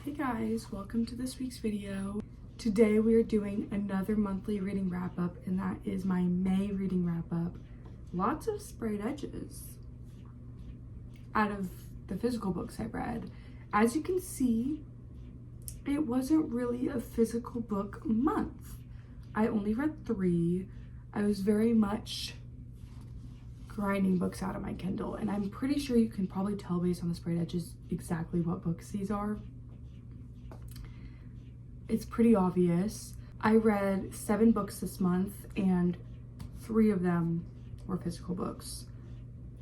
Hey guys, welcome to this week's video. Today we are doing another monthly reading wrap up, and that is my May reading wrap up. Lots of sprayed edges out of the physical books I read. As you can see, it wasn't really a physical book month. I only read 3. I was very much grinding books out of my Kindle, and I'm pretty sure you can probably tell based on the sprayed edges exactly what books these are. It's pretty obvious. I read 7 books this month and 3 of them were physical books.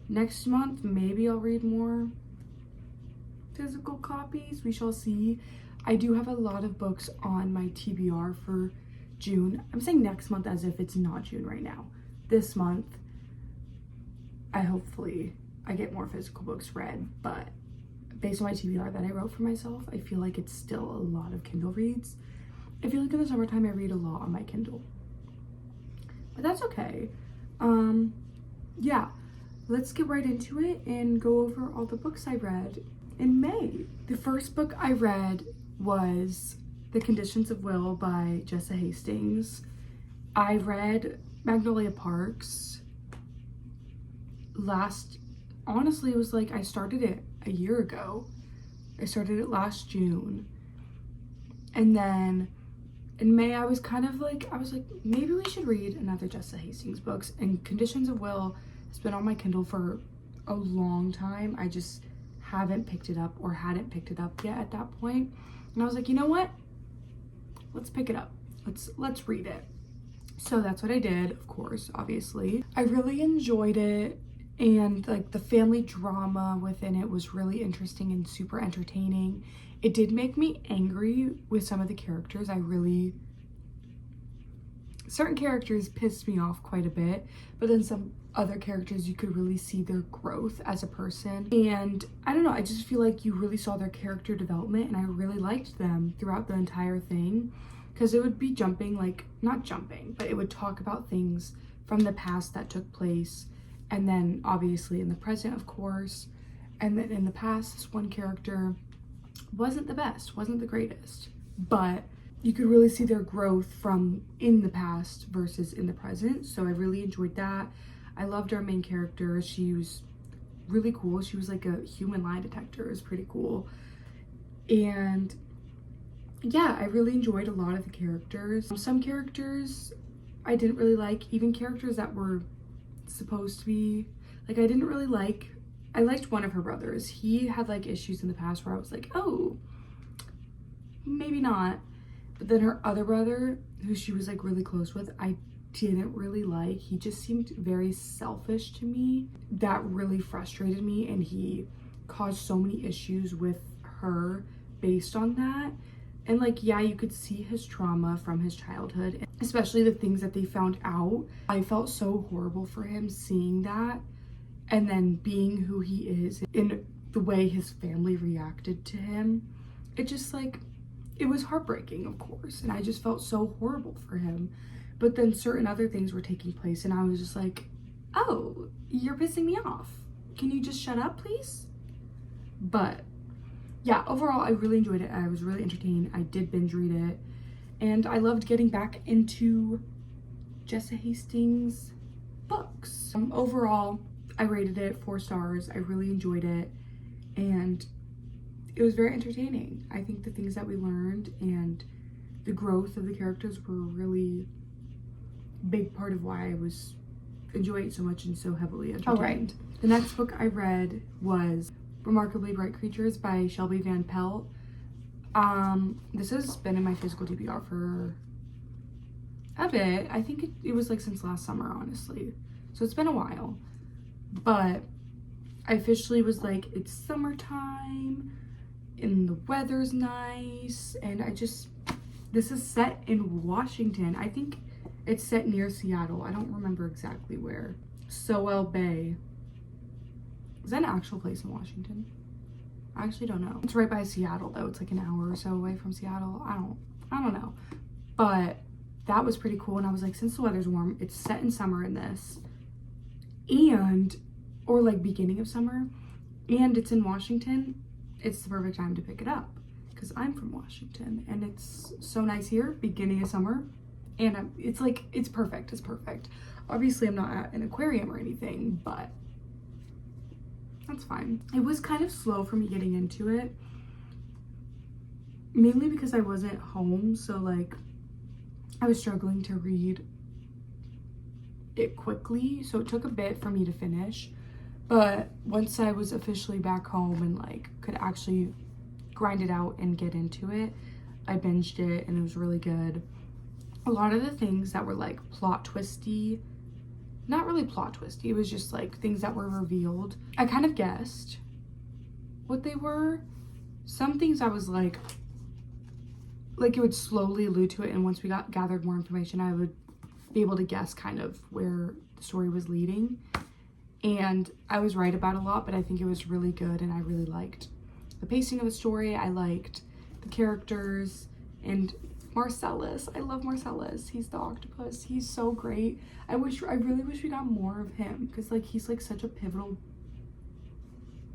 Next month, maybe I'll read more physical copies. We shall see. I do have a lot of books on my TBR for June. I'm saying next month as if it's not June right now. This month, hopefully I get more physical books read, but based on my TBR that I wrote for myself, I feel like it's still a lot of Kindle reads. I feel like in the summertime I read a lot on my Kindle, but that's okay. Yeah, let's get right into it and go over all the books I read in May. The first book I read was The Conditions of Will by Jessa Hastings. I read Magnolia Parks honestly, it was like I started it a year ago. I started it last June. And then in May, I was like, maybe we should read another Jessa Hastings books. And Conditions of Will has been on my Kindle for a long time. I just haven't picked it up or hadn't picked it up yet at that point. And I was like, you know what? Let's pick it up. Let's read it. So that's what I did, of course, obviously. I really enjoyed it. And like the family drama within it was really interesting and super entertaining. It did make me angry with some of the characters. Certain characters pissed me off quite a bit, but then some other characters you could really see their growth as a person. And I don't know, I just feel like you really saw their character development, and I really liked them throughout the entire thing, because it would be not jumping, but it would talk about things from the past that took place. And then obviously in the present, of course. And then in the past, this one character wasn't the best, wasn't the greatest. But you could really see their growth from in the past versus in the present. So I really enjoyed that. I loved our main character. She was really cool. She was like a human lie detector. It was pretty cool. And yeah, I really enjoyed a lot of the characters. Some characters I didn't really like, even characters that were supposed to be like, I didn't really like. I liked one of her brothers. He had like issues in the past where I was like, oh, maybe not. But then her other brother, who she was like really close with, I didn't really like. He just seemed very selfish to me. That really frustrated me, and he caused so many issues with her based on that. And like, yeah, you could see his trauma from his childhood, especially the things that they found out. I felt so horrible for him seeing that, and then being who he is in the way his family reacted to him. It just like, it was heartbreaking, of course, and I just felt so horrible for him. But then certain other things were taking place, and I was just like, oh, you're pissing me off. Can you just shut up, please? But yeah, overall, I really enjoyed it. I was really entertained. I did binge read it. And I loved getting back into Jessa Hastings books. Overall, I rated it 4 stars. I really enjoyed it. And it was very entertaining. I think the things that we learned and the growth of the characters were a really big part of why I was enjoying it so much and so heavily entertained. All right. The next book I read was Remarkably Bright Creatures by Shelby Van Pelt. This has been in my physical TBR for a bit. I think it was like since last summer, honestly. So it's been a while. But I officially was like, it's summertime and the weather's nice. And this is set in Washington. I think it's set near Seattle. I don't remember exactly where. Sowell Bay. Is that an actual place in Washington? I actually don't know. It's right by Seattle though. It's like an hour or so away from Seattle. I don't know. But that was pretty cool. And I was like, since the weather's warm, it's set in summer in this. Or like beginning of summer. And it's in Washington. It's the perfect time to pick it up. because I'm from Washington and it's so nice here, beginning of summer, and it's like, it's perfect. It's perfect. Obviously, I'm not at an aquarium or anything, but that's fine. It was kind of slow for me getting into it, mainly because I wasn't home, so like I was struggling to read it quickly, so it took a bit for me to finish. But once I was officially back home and like could actually grind it out and get into it, I binged it and it was really good. A lot of the things that were like plot twisty, not really plot twisty, it was just like things that were revealed, I kind of guessed what they were. Some things I was like it would slowly allude to it, and once we gathered more information, I would be able to guess kind of where the story was leading. And I was right about a lot, but I think it was really good, and I really liked the pacing of the story. I liked the characters, and Marcellus. I love Marcellus. He's the octopus. He's so great. I really wish we got more of him, because like he's like such a pivotal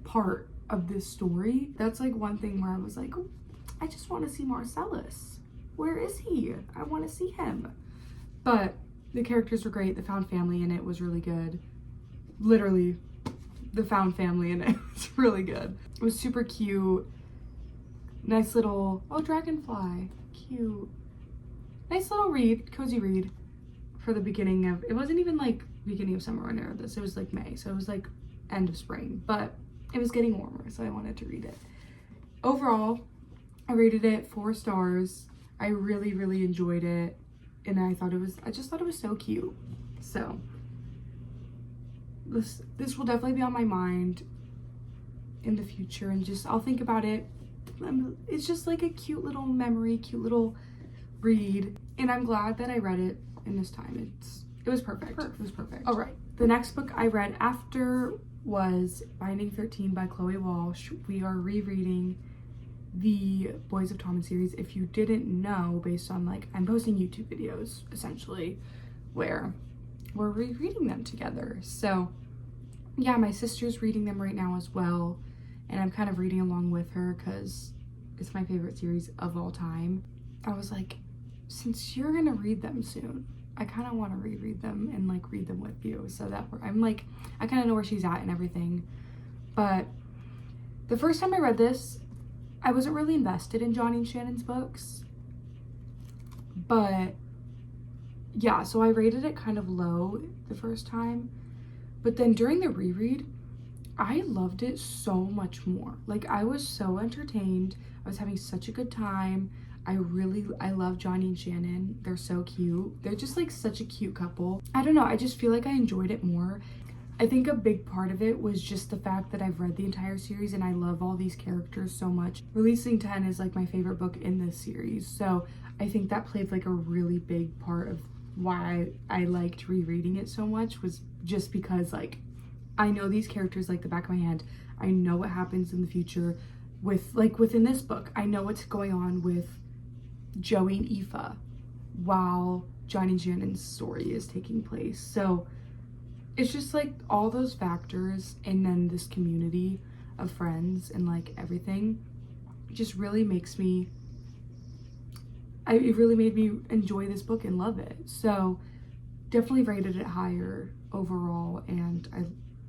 part of this story. That's like one thing where I was like, oh, I just want to see Marcellus. Where is he? I want to see him. But the characters were great. The found family in it was really good. Literally, the found family in it was really good. It was super cute. Nice little, oh, dragonfly. Cute. Nice little read, cozy read for the beginning of, it wasn't even like beginning of summer when I read this. It was like May, so it was like end of spring. But it was getting warmer, so I wanted to read it. Overall, I rated it 4 stars. I really, really enjoyed it. And I just thought it was so cute. So this will definitely be on my mind in the future, and just I'll think about it. It's just like a cute little memory, cute little read, and I'm glad that I read it in this time. It was perfect. It was perfect. All right, the next book I read after was Binding 13 by Chloe Walsh. We are rereading the Boys of Tommen series. If you didn't know, based on like, I'm posting YouTube videos essentially where we're rereading them together. So yeah, my sister's reading them right now as well, and I'm kind of reading along with her because it's my favorite series of all time. I was like, since you're gonna read them soon, I kind of want to reread them and like read them with you, so that I'm like, I kind of know where she's at and everything. But the first time I read this, I wasn't really invested in Johnny and Shannon's books, but yeah, so I rated it kind of low the first time, but then during the reread, I loved it so much more. Like, I was so entertained. I was having such a good time. I love Johnny and Shannon. They're so cute. They're just like such a cute couple. I don't know, I just feel like I enjoyed it more. I think a big part of it was just the fact that I've read the entire series and I love all these characters so much. Releasing 10 is like my favorite book in this series, so I think that played like a really big part of why I liked rereading it so much, was just because like I know these characters like the back of my hand. I know what happens in the future with like within this book. I know what's going on with Joey and Aoife while Johnny and Shannon's story is taking place. So it's just like all those factors, and then this community of friends and like everything just really makes me, it really made me enjoy this book and love it. So definitely rated it higher overall, and I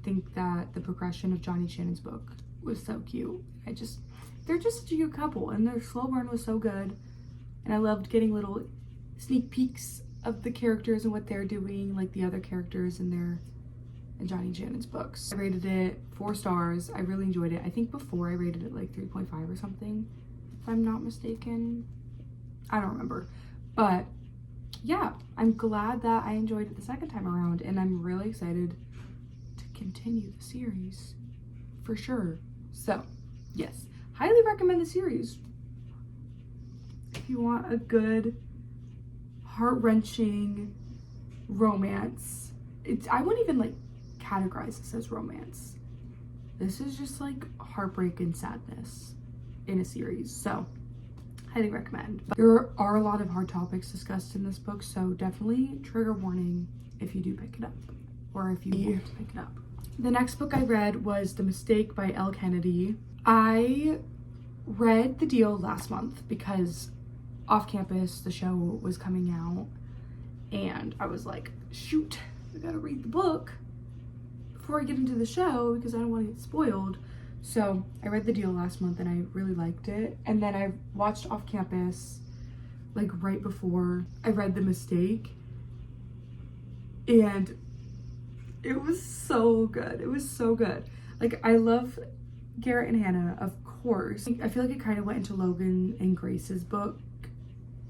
think that the progression of Johnny and Shannon's book was so cute. They're just such a cute couple, and their slow burn was so good, and I loved getting little sneak peeks of the characters and what they're doing, like the other characters in Johnny and Shannon's books. I rated it 4 stars. I really enjoyed it. I think before I rated it like 3.5 or something, if I'm not mistaken. I don't remember. But yeah, I'm glad that I enjoyed it the second time around, and I'm really excited to continue the series for sure. So yes, highly recommend the series if you want a good, heart-wrenching romance. I wouldn't even like categorize this as romance. This is just like heartbreak and sadness in a series, so highly recommend. But there are a lot of hard topics discussed in this book, so definitely trigger warning if you do pick it up, or if you want to pick it up. The next book I read was The Mistake by Elle Kennedy. I read The Deal last month because Off Campus, the show, was coming out, and I was like, shoot, I gotta read the book before I get into the show because I don't want to get spoiled. So I read The Deal last month and I really liked it. And then I watched Off Campus like right before I read The Mistake, and it was so good. It was so good. Like, I love Garrett and Hannah, of course. I feel like it kind of went into Logan and Grace's book.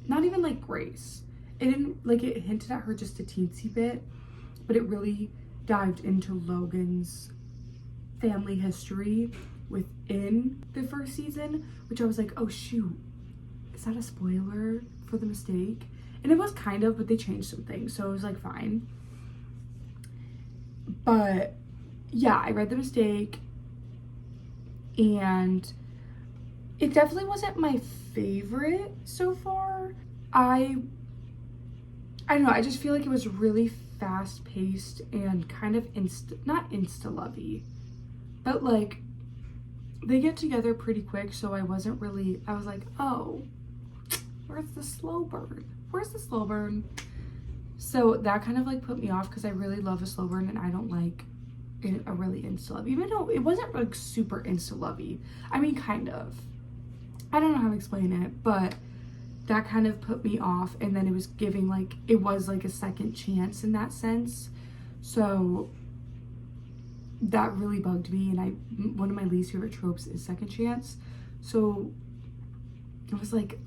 Not even like Grace. It didn't, like, it hinted at her just a teensy bit, but it really dived into Logan's family history within the first season, which I was like, oh shoot, is that a spoiler for The Mistake? And it was kind of, but they changed some things, so it was like fine. But yeah, I read The Mistake, and it definitely wasn't my favorite so far. I don't know, I just feel like it was really fast paced and kind of not insta-lovey, but like they get together pretty quick, so I was like, oh, where's the slow burn? Where's the slow burn? So that kind of like put me off because I really love a slow burn and I don't like a really insta-lovey, even though it wasn't like super insta-lovey. I mean, kind of. I don't know how to explain it, but that kind of put me off. And then it was giving like, it was like a second chance in that sense. So that really bugged me, and one of my least favorite tropes is second chance. So I was like,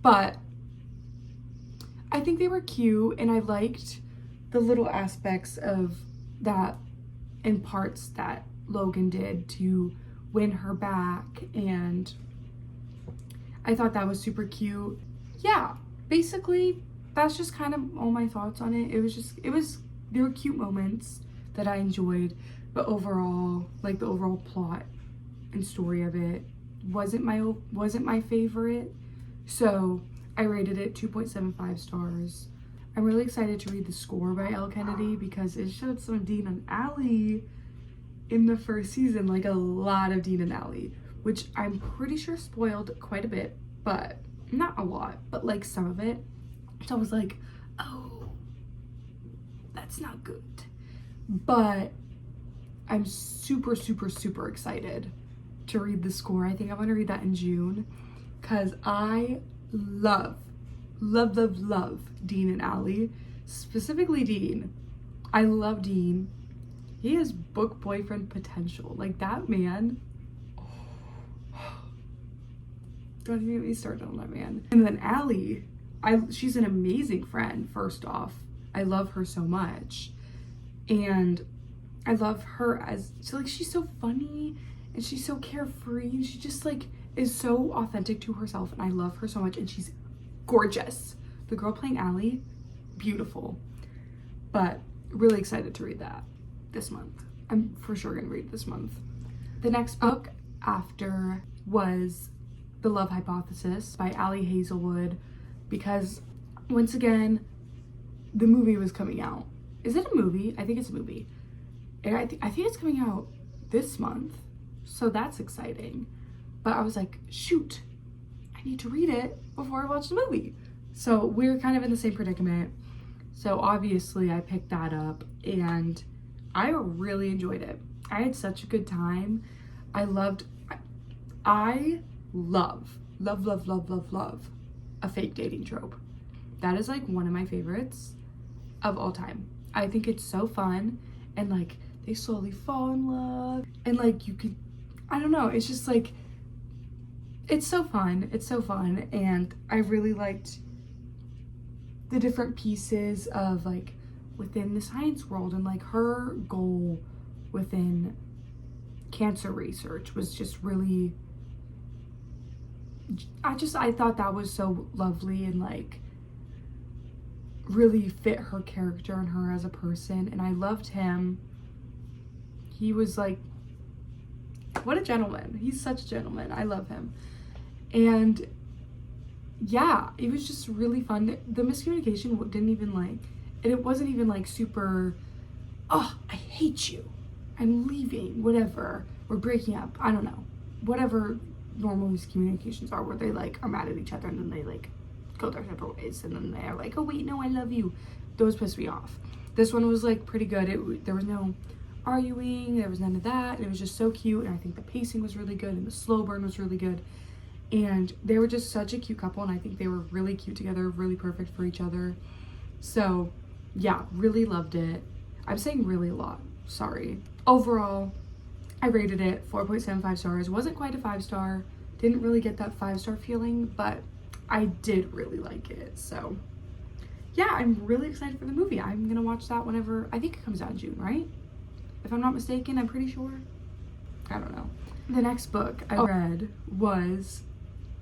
but I think they were cute, and I liked the little aspects of that in parts that Logan did to win her back, and I thought that was super cute. Yeah, basically that's just kind of all my thoughts on it. There were cute moments that I enjoyed, but overall, like the overall plot and story of it wasn't my favorite. So I rated it 2.75 stars. I'm really excited to read The Score by Elle Kennedy because it showed some Dean and Allie in the first season, like a lot of Dean and Allie, which I'm pretty sure spoiled quite a bit, but not a lot, but like some of it. So I was like, oh, that's not good. But I'm super, super, super excited to read The Score. I think I'm gonna read that in June because I love Dean and Allie, specifically Dean. I love Dean. He has book boyfriend potential. Like, that man, don't even get me started on that man. And then Allie, she's an amazing friend. First off, I love her so much, and I love her as she's so funny and she's so carefree, and she just like is so authentic to herself, and I love her so much, and she's gorgeous. The girl playing Allie, beautiful. But really excited to read that this month. I'm for sure gonna read this month. The next book after was The Love Hypothesis by Ali Hazelwood, because once again, the movie was coming out. Is it a movie? I think it's a movie. And I think it's coming out this month, so that's exciting. But I was like, shoot, I need to read it before I watch the movie. So we're kind of in the same predicament. So obviously I picked that up, and I really enjoyed it. I had such a good time. I love a fake dating trope. That is like one of my favorites of all time. I think it's so fun, and like they slowly fall in love, and like I don't know, it's just like, it's so fun. It's so fun, and I really liked the different pieces of like within the science world, and like her goal within cancer research was just really, I thought that was so lovely, and like really fit her character and her as a person, and I loved him. He was like, what a gentleman. He's such a gentleman. I love him. And yeah, it was just really fun. The miscommunication didn't even like, and it wasn't even like super, oh, I hate you, I'm leaving, whatever. or breaking up. I don't know. Whatever normal miscommunications are, where they like are mad at each other and then they like go their separate ways and then they're like, oh wait, no, I love you. Those piss me off. This one was like pretty good. There was no arguing, there was none of that. It was just so cute, and I think the pacing was really good and the slow burn was really good. And they were just such a cute couple, and I think they were really cute together, really perfect for each other. So yeah, really loved it. I'm saying really a lot, sorry. Overall, I rated it 4.75 stars. Wasn't quite a 5-star. Didn't really get that 5-star feeling, but I did really like it. So yeah, I'm really excited for the movie. I'm gonna watch that whenever, I think it comes out in June, right? If I'm not mistaken, I'm pretty sure. I don't know. The next book I read was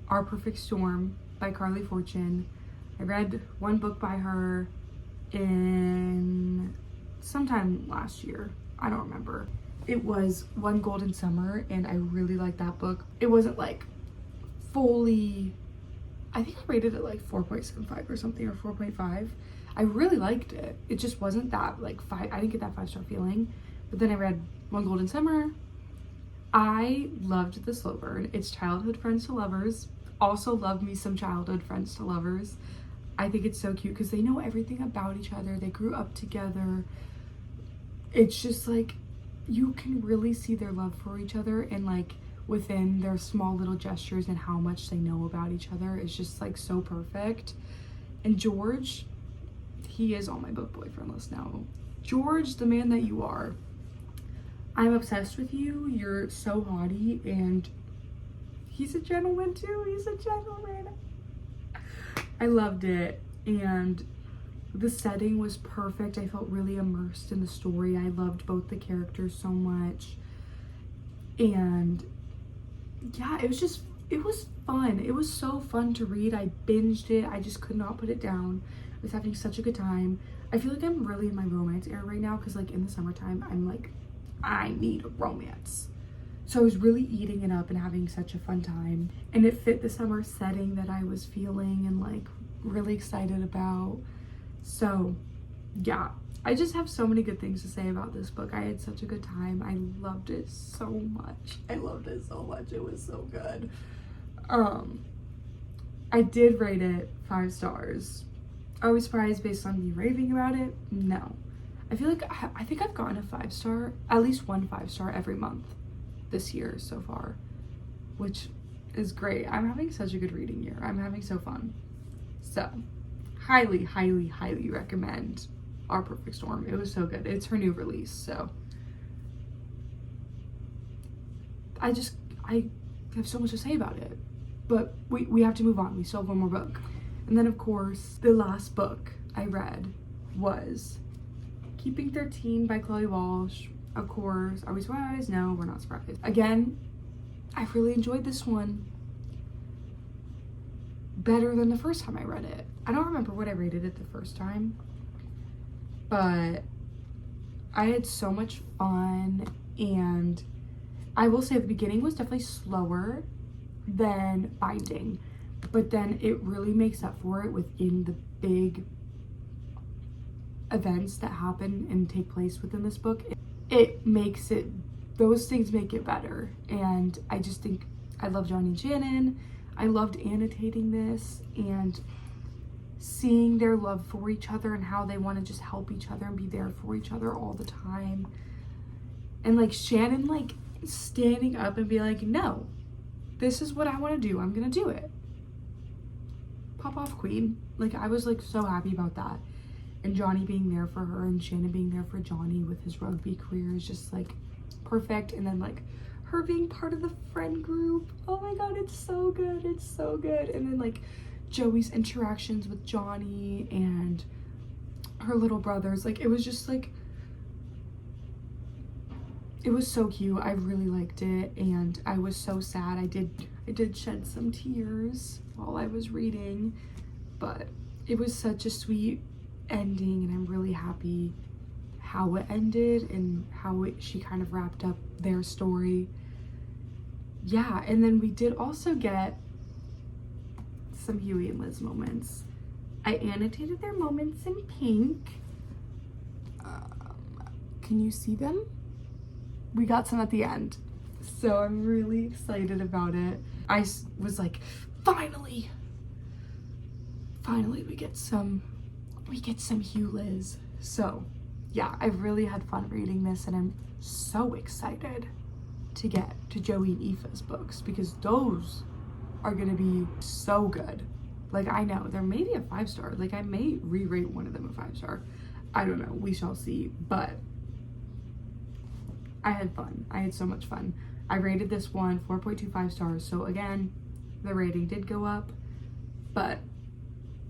Our Perfect Storm by Carly Fortune. I read one book by her in sometime last year. I don't remember. It was One Golden Summer, and I really liked that book. It wasn't like fully, I think I rated it like 4.75 or something, or 4.5. I really liked it. It just wasn't that like 5, I didn't get that 5-star feeling. But then I read One Golden Summer. I loved the slow burn. It's childhood friends to lovers. Also loved me some childhood friends to lovers. I think it's so cute because they know everything about each other. They grew up together. It's just like, you can really see their love for each other, and like within their small little gestures and how much they know about each other is just like so perfect. And George, he is on my book boyfriend list now. George, the man that you are, I'm obsessed with you. You're so haughty, and he's a gentleman too. He's a gentleman. I loved it, and the setting was perfect. I felt really immersed in the story. I loved both the characters so much, and yeah, it was fun. It was so fun to read. I binged it. I just could not put it down. I was having such a good time. I feel like I'm really in my romance era right now, because like in the summertime, I'm like, I need a romance. So I was really eating it up and having such a fun time, and it fit the summer setting that I was feeling and like really excited about. So yeah, I just have so many good things to say about this book. I had such a good time. I loved it so much. I loved it so much. It was so good. I did rate it 5 stars. Are we surprised based on me raving about it? No. I feel like I think I've gotten a 5-star, at least one 5-star every month this year so far, which is great. I'm having such a good reading year. I'm having so fun. So highly, highly, highly recommend Our Perfect Storm. It was so good. It's her new release, so I have so much to say about it, but we have to move on. We still have one more book. And then of course, the last book I read was Keeping 13 by Chloe Walsh. Of course, are we surprised? No, we're not surprised. Again, I really enjoyed this one better than the first time I read it. I don't remember what I rated it the first time, but I had so much fun, and I will say the beginning was definitely slower than Binding, but then it really makes up for it within the big events that happen and take place within this book. It makes it, those things make it better. And I just think I love Johnny and Shannon. I loved annotating this and seeing their love for each other and how they want to just help each other and be there for each other all the time. And like Shannon like standing up and be like, no, this is what I want to do. I'm gonna do it. Pop off, queen. Like, I was like so happy about that. And Johnny being there for her and Shannon being there for Johnny with his rugby career is just like perfect. And then like her being part of the friend group, oh my god, it's so good. It's so good. And then like Joey's interactions with Johnny and her little brothers, like it was just like, it was so cute. I really liked it, and I was so sad. I did shed some tears while I was reading, but it was such a sweet ending, and I'm really happy how it ended and how she kind of wrapped up their story. Yeah, and then we did also get some Huey and Liz moments. I annotated their moments in pink. Can you see them? We got some at the end. So I'm really excited about it. Was like, finally we get some Hugh Liz. So yeah, I really had fun reading this, and I'm so excited to get to Joey and Aoife's books, because those are gonna be so good. Like, I know there may be a 5-star, like I may re-rate one of them a 5-star. I don't know, we shall see. But I had fun. I had so much fun. I rated this one 4.25 stars, so again, the rating did go up. But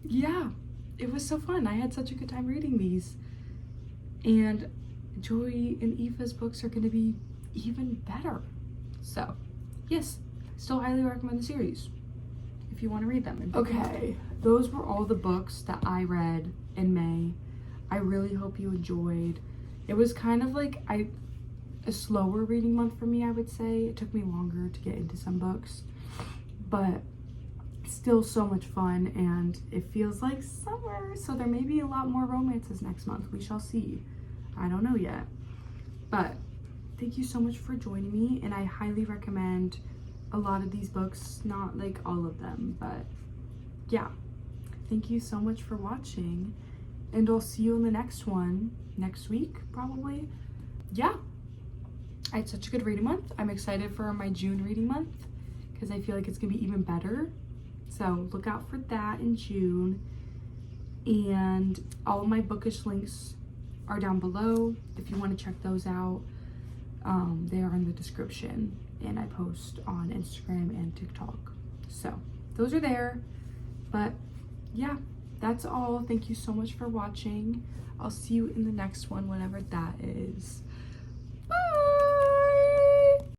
yeah, it was so fun. I had such a good time reading these. And Joey and Aoife's books are gonna be even better. So yes, still highly recommend the series if you want to read them. Okay, those were all the books that I read in May. I really hope you enjoyed. It was kind of like a slower reading month for me, I would say. It took me longer to get into some books, but still so much fun, and it feels like summer, so there may be a lot more romances next month. We shall see. I don't know yet. But thank you so much for joining me, and I highly recommend a lot of these books, not like all of them, but yeah. Thank you so much for watching, and I'll see you in the next one next week, probably. Yeah, I had such a good reading month. I'm excited for my June reading month because I feel like it's gonna be even better. So look out for that in June. And all of my bookish links are down below if you want to check those out. They are in the description, and I post on Instagram and TikTok. So those are there. But yeah, that's all. Thank you so much for watching. I'll see you in the next one, whenever that is.